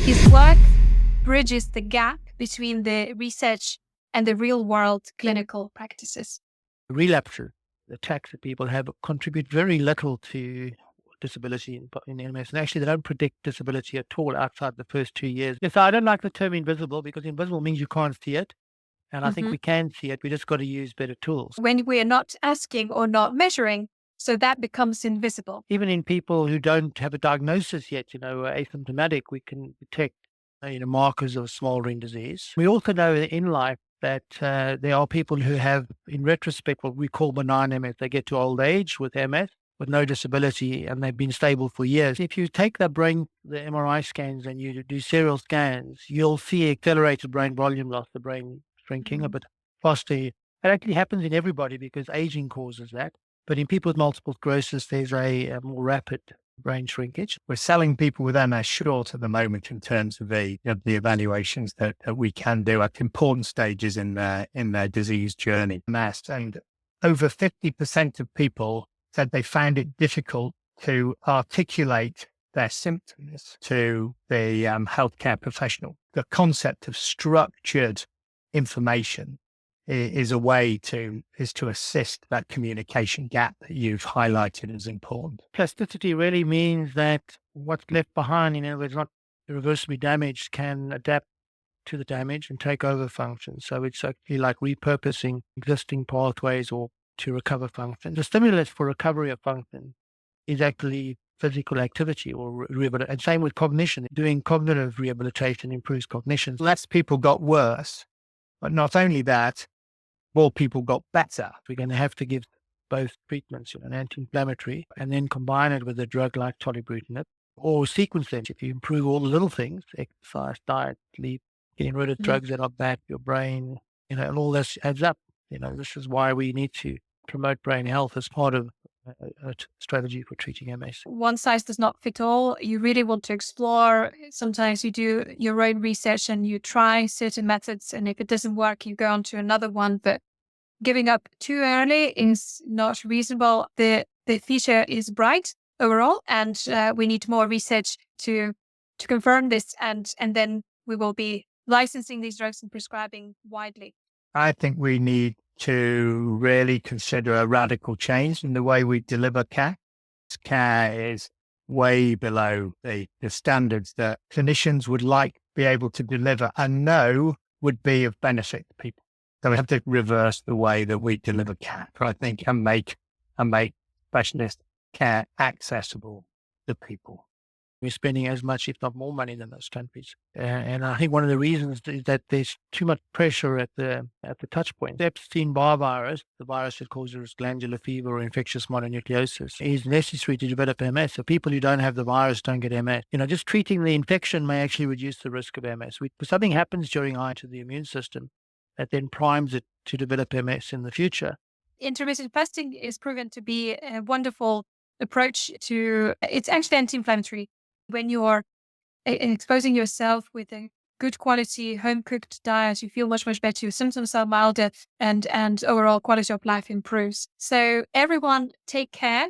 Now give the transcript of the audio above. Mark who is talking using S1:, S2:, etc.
S1: His work bridges the gap between the research and the real-world clinical practices.
S2: Relapses, the attacks that people have, contribute very little to disability in MS. And actually, they don't predict disability at all outside the first 2 years. Yes, I don't like the term invisible because invisible means you can't see it. And I think we can see it. We just got to use better tools.
S1: When we're not asking or not measuring, so that becomes invisible.
S2: Even in people who don't have a diagnosis yet, asymptomatic, we can detect markers of smoldering disease. We also know in life that there are people who have, in retrospect, what we call benign MS. They get to old age with MS, with no disability, and they've been stable for years. If you take the MRI scans, and you do serial scans, you'll see accelerated brain volume loss, the brain shrinking a bit faster. It actually happens in everybody because aging causes that. But in people with multiple sclerosis, there's a more rapid brain shrinkage.
S3: We're selling people with MS short at the moment in terms of the evaluations that we can do at important stages in their disease journey. MS, and over 50% of people said they found it difficult to articulate their symptoms to the healthcare professional. The concept of structured information is a way to assist that communication gap that you've highlighted as important.
S2: Plasticity really means that what's left behind, in other words, not irreversibly damaged, can adapt to the damage and take over function. So it's actually like repurposing existing pathways or to recover function. The stimulus for recovery of function is actually physical activity or rehabilitation. And same with cognition. Doing cognitive rehabilitation improves cognition.
S3: Less people got worse, but not only that, more people got better.
S2: We're going to have to give both treatments, an anti-inflammatory, and then combine it with a drug like tolebrutinib, or sequence them. If you improve all the little things, exercise, diet, sleep, getting rid of drugs that are bad for your brain, and all this adds up. This is why we need to promote brain health as part of a strategy for treating MS.
S1: One size does not fit all. You really want to explore. Sometimes you do your own research and you try certain methods, and if it doesn't work, you go on to another one. But giving up too early is not reasonable. The future is bright overall, and we need more research to confirm this, and then we will be licensing these drugs and prescribing widely.
S3: I think we need to really consider a radical change in the way we deliver care. Care is way below the standards that clinicians would like to be able to deliver and know would be of benefit to people. So we have to reverse the way that we deliver care, I think, and make specialist care accessible to people.
S2: We're spending as much, if not more, money than those countries. And I think one of the reasons is that there's too much pressure at the touch point. Epstein-Barr virus, the virus that causes glandular fever or infectious mononucleosis, is necessary to develop MS. So people who don't have the virus don't get MS. Just treating the infection may actually reduce the risk of MS. Something happens during to the immune system that then primes it to develop MS in the future.
S1: Intermittent fasting is proven to be a wonderful approach to, it's actually anti-inflammatory. When you are exposing yourself with a good quality home-cooked diet, you feel much, much better. Your symptoms are milder and overall quality of life improves. So everyone take care